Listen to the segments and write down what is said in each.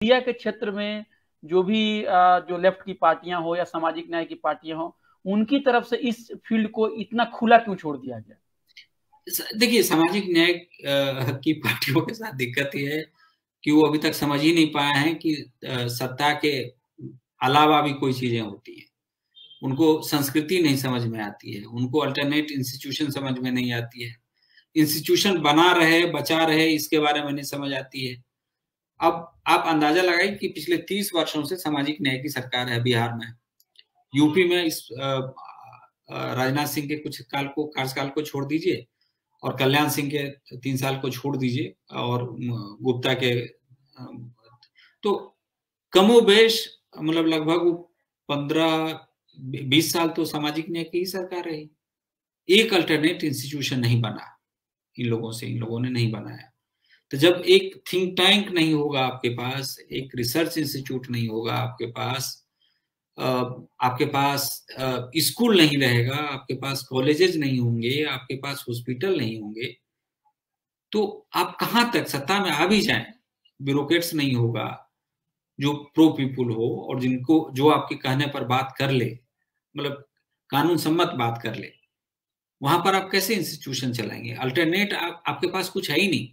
Media के क्षेत्र में जो भी जो लेफ्ट की पार्टियां हो या सामाजिक न्याय की पार्टियां हो, उनकी तरफ से इस फील्ड को इतना खुला क्यों छोड़ दिया गया? देखिए, सामाजिक न्याय की पार्टियों के साथ दिक्कत ये है कि वो अभी तक समझ ही नहीं पाए हैं कि सत्ता के अलावा भी कोई चीजें होती हैं। उनको संस्कृति नहीं समझ में आती है, उनको अल्टरनेट इंस्टीट्यूशन समझ में नहीं आती है, इंस्टीट्यूशन बना रहे बचा रहे इसके बारे में नहीं समझ आती है। अब आप अंदाजा लगाइए कि पिछले 30 वर्षों से सामाजिक न्याय की सरकार है बिहार में। यूपी में इस राजनाथ सिंह के कुछ कार्यकाल को छोड़ दीजिए और कल्याण सिंह के 3 साल को छोड़ दीजिए और गुप्ता के तो कमोबेश मतलब लगभग 15-20 साल तो सामाजिक न्याय की ही सरकार रही। एक अल्टरनेट इंस्टीट्यूशन नहीं बना इन लोगों ने नहीं बनाया। तो जब एक थिंक टैंक नहीं होगा आपके पास, एक रिसर्च इंस्टीट्यूट नहीं होगा आपके पास स्कूल नहीं रहेगा, आपके पास कॉलेजेस नहीं होंगे, आपके पास हॉस्पिटल नहीं होंगे, तो आप कहां तक सत्ता में आ भी जाएं, ब्यूरोक्रेट्स नहीं होगा जो प्रो पीपुल हो और जो आपके कहने पर बात कर ले, मतलब कानून सम्मत बात कर ले, वहां पर आप कैसे इंस्टीट्यूशन चलाएंगे? अल्टरनेट आपके पास कुछ है ही नहीं।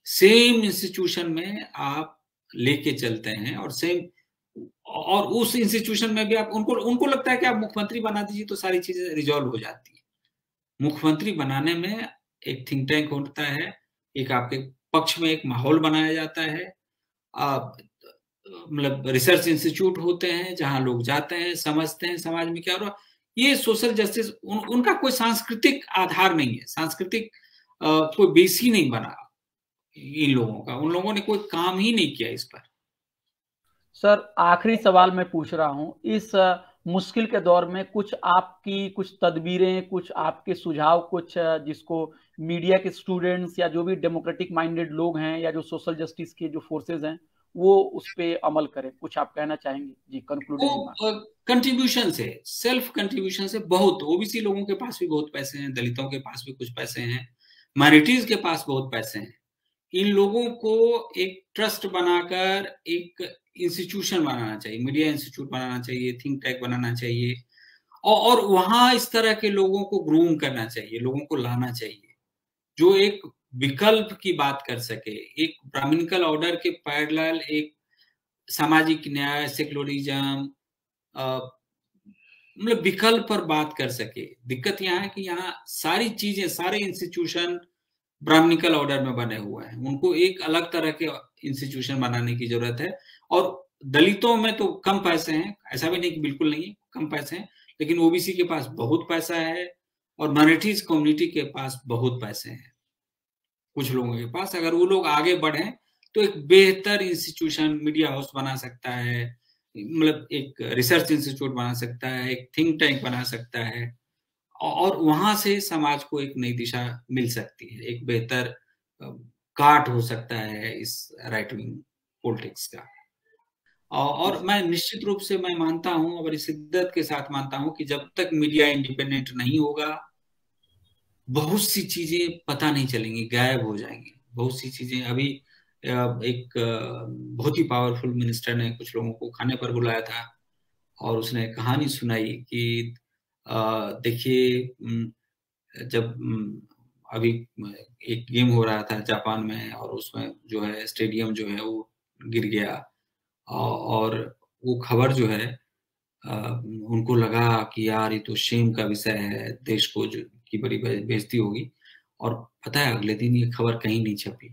सेम इंस्टीट्यूशन में आप लेके चलते हैं और उस इंस्टीट्यूशन में भी आप उनको लगता है कि आप मुख्यमंत्री बना दीजिए तो सारी चीजें रिजॉल्व हो जाती है। मुख्यमंत्री बनाने में एक थिंक टैंक होता है, एक आपके पक्ष में एक माहौल बनाया जाता है, मतलब रिसर्च इंस्टीट्यूट होते हैं जहां लोग जाते हैं, समझते हैं समाज में क्या हो रहा। ये सोशल जस्टिस उनका कोई सांस्कृतिक आधार नहीं है, सांस्कृतिक कोई बेस ही नहीं बना इन लोगों का, उन लोगों ने कोई काम ही नहीं किया इस पर। सर, आखिरी सवाल मैं पूछ रहा हूं, इस मुश्किल के दौर में कुछ आपकी कुछ तदबीरें, कुछ आपके सुझाव, कुछ जिसको मीडिया के स्टूडेंट्स या जो भी डेमोक्रेटिक माइंडेड लोग हैं या जो सोशल जस्टिस के जो फोर्सेज हैं वो उस पे अमल करें, कुछ आप कहना चाहेंगे? जी, कंक्लूडिंग रिमार्क। कंट्रीब्यूशन से, सेल्फ कंट्रीब्यूशन से, बहुत ओबीसी लोगों के पास भी बहुत पैसे हैं, दलितों के पास भी कुछ पैसे हैं, माइनॉरिटीज के पास बहुत पैसे हैं। इन लोगों को एक ट्रस्ट बनाकर एक इंस्टीट्यूशन बनाना चाहिए, मीडिया इंस्टीट्यूट बनाना चाहिए, थिंक टैंक बनाना चाहिए और वहां इस तरह के लोगों को ग्रूम करना चाहिए, लोगों को लाना चाहिए जो एक विकल्प की बात कर सके, एक ब्राह्मणिकल ऑर्डर के पैरेलल एक सामाजिक न्याय, सेक्युलरिज्म, मतलब विकल्प पर बात कर सके। दिक्कत यहाँ है कि यहाँ सारी चीजें, सारे इंस्टीट्यूशन ब्राह्मणिकल ऑर्डर में बने हुए हैं, उनको एक अलग तरह के इंस्टीट्यूशन बनाने की जरूरत है। और दलितों में तो कम पैसे हैं, ऐसा भी नहीं कि बिल्कुल नहीं, कम पैसे हैं, लेकिन ओबीसी के पास बहुत पैसा है और माइनॉरिटीज कम्युनिटी के पास बहुत पैसे हैं कुछ लोगों के पास। अगर वो लोग आगे बढ़े तो एक बेहतर इंस्टीट्यूशन मीडिया हाउस बना सकता है, मतलब एक रिसर्च इंस्टीट्यूट बना सकता है, एक थिंक टैंक बना सकता है और वहां से समाज को एक नई दिशा मिल सकती है, एक बेहतर काट हो सकता है इस राइट विंग पॉलिटिक्स का। और मैं निश्चित रूप से मैं मानता हूं और बड़ी शिद्दत के साथ मानता हूं कि जब तक मीडिया इंडिपेंडेंट नहीं होगा बहुत सी चीजें पता नहीं चलेंगी, गायब हो जाएंगी बहुत सी चीजें। अभी एक बहुत ही पावरफुल मिनिस्टर ने कुछ लोगों को खाने पर बुलाया था और उसने कहानी सुनाई कि देखिए जब अभी एक गेम हो रहा था जापान में और उसमें जो है स्टेडियम जो है वो गिर गया और वो खबर जो है उनको लगा कि यार ये तो शेम का विषय है, देश को जो की बड़ी बेइज्जती होगी, और पता है अगले दिन ये खबर कहीं नहीं छपी।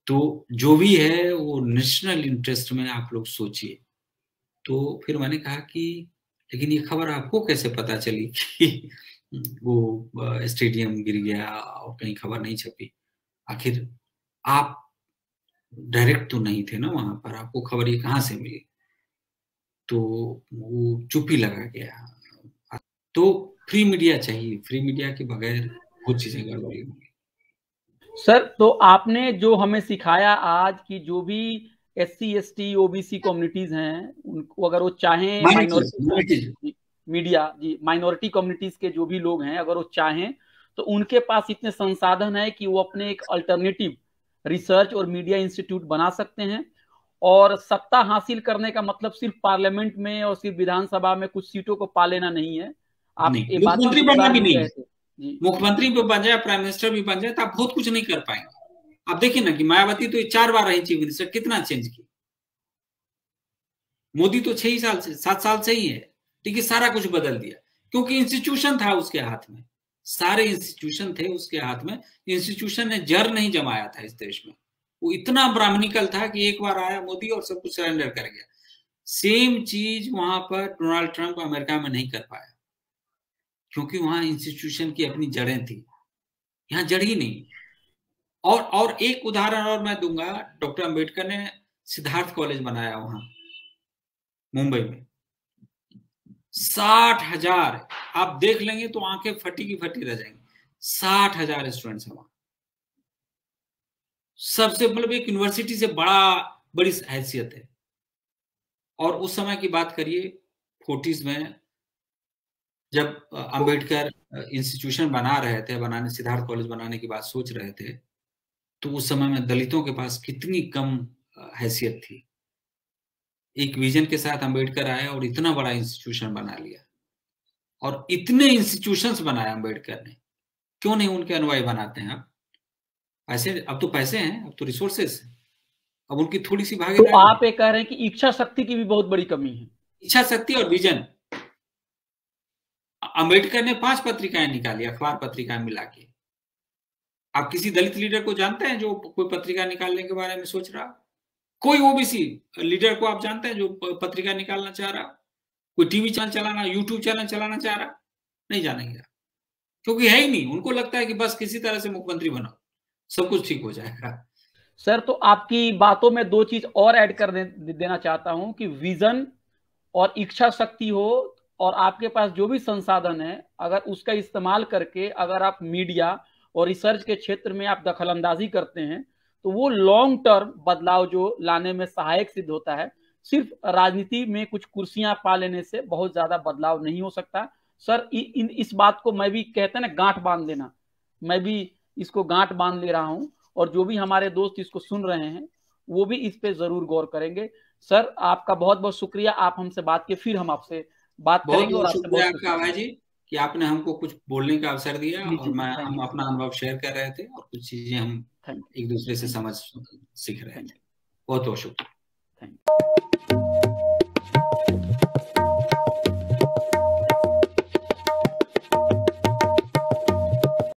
तो जो भी है वो नेशनल इंटरेस्ट में आप लोग सोचिए। तो फिर मैंने कहा कि लेकिन ये खबर आपको कैसे पता चली कि वो स्टेडियम गिर गया और कहीं खबर नहीं छपी? आखिर आप डायरेक्ट तो नहीं थे ना वहां पर, आपको खबर ये कहाँ से मिली? तो वो चुप ही लगा गया। तो फ्री मीडिया चाहिए, फ्री मीडिया के बगैर बहुत चीजें गड़बड़ी होंगी। सर, तो आपने जो हमें सिखाया आज की जो भी SC ST OBC कम्युनिटीज हैं, उनको अगर वो चाहें, माइनॉरिटी मीडिया जी, माइनॉरिटी कम्युनिटीज के जो भी लोग हैं अगर वो चाहें तो उनके पास इतने संसाधन है कि वो अपने एक अल्टरनेटिव रिसर्च और मीडिया इंस्टीट्यूट बना सकते हैं। और सत्ता हासिल करने का मतलब सिर्फ पार्लियामेंट में और सिर्फ विधानसभा में कुछ सीटों को पा लेना नहीं है। आप ये बात मुख्यमंत्री बनना भी नहीं, जी, मुख्यमंत्री भी बन जाए, प्राइम मिनिस्टर भी बन जाए तो आप बहुत कुछ नहीं कर पाएंगे। आप देखिए ना कि मायावती तो 4 बार रही चीफ मिनिस्टर, कितना चेंज की। मोदी तो 6 साल से 7 साल से ही है, ठीक है, सारा कुछ बदल दिया क्योंकि इंस्टीट्यूशन था उसके हाथ में, सारे इंस्टीट्यूशन थे उसके हाथ में। इंस्टीट्यूशन ने जड़ नहीं जमाया था इस देश में। वो इतना ब्राह्मणिकल था कि एक बार आया मोदी और सब कुछ सरेंडर कर गया। सेम चीज वहां पर डोनाल्ड ट्रंप अमेरिका में नहीं कर पाया क्योंकि वहां इंस्टीट्यूशन की अपनी जड़ें थी, यहां जड़ ही नहीं। और एक उदाहरण और मैं दूंगा, डॉक्टर अंबेडकर ने सिद्धार्थ कॉलेज बनाया वहां मुंबई में, 60,000, आप देख लेंगे तो आंखें फटी की फटी रह जाएंगी। 60,000 स्टूडेंट्स हैं वहां, सबसे मतलब एक यूनिवर्सिटी से बड़ी हैसियत है। और उस समय की बात करिए 40s में, जब अंबेडकर इंस्टीट्यूशन बना रहे थे, बनाने सिद्धार्थ कॉलेज बनाने की बात सोच रहे थे, तो उस समय में दलितों के पास कितनी कम हैसियत थी। एक विजन के साथ अंबेडकर आया और इतना बड़ा इंस्टीट्यूशन बना लिया, और इतने इंस्टीट्यूशंस बनाए अंबेडकर ने। क्यों नहीं उनके अनुयायी बनाते हैं आप? ऐसे अब तो पैसे हैं, अब तो रिसोर्सेस है, अब उनकी थोड़ी सी भागीदारी। तो आप ये कह रहे हैं कि इच्छा शक्ति की भी बहुत बड़ी कमी है। इच्छा शक्ति और विजन। अंबेडकर ने 5 पत्रिकाएं निकाली, अखबार पत्रिकाएं मिला के। आप किसी दलित लीडर को जानते हैं जो कोई पत्रिका निकालने के बारे में सोच रहा? कोई ओबीसी लीडर को आप जानते हैं जो पत्रिका निकालना चाह रहा? कोई टीवी चैनल चलाना, यूट्यूब चैनल चलाना चाह रहा? नहीं जानेंगे, क्योंकि है ही नहीं। उनको लगता है कि बस किसी तरह से मुख्यमंत्री बनो, सब कुछ ठीक हो जाएगा। सर, तो आपकी बातों में 2 चीज और ऐड कर देना चाहता हूं कि विजन और इच्छा शक्ति हो, और आपके पास जो भी संसाधन है, अगर उसका इस्तेमाल करके अगर आप मीडिया और रिसर्च के क्षेत्र में आप दखलंदाजी करते हैं, तो वो लॉन्ग टर्म बदलाव जो लाने में सहायक सिद्ध होता है। सिर्फ राजनीति में कुछ कुर्सियां पा लेने से बहुत ज्यादा बदलाव नहीं हो सकता। सर, इस बात को मैं भी, कहते हैं ना, गांठ बांध लेना, मैं भी इसको गांठ बांध ले रहा हूं, और जो भी हमारे दोस्त इसको सुन रहे हैं वो भी इस पे जरूर गौर करेंगे। सर, आपका बहुत बहुत शुक्रिया, आप हमसे बात किए, फिर हम आपसे बात करेंगे। और आपसे शुक्रिया आपका अभय जी कि आपने हमको कुछ बोलने का अवसर दिया, और हम अपना अनुभव शेयर कर रहे थे, और कुछ चीजें हम एक दूसरे से सीख रहे थे। बहुत बहुत शुक्रिया।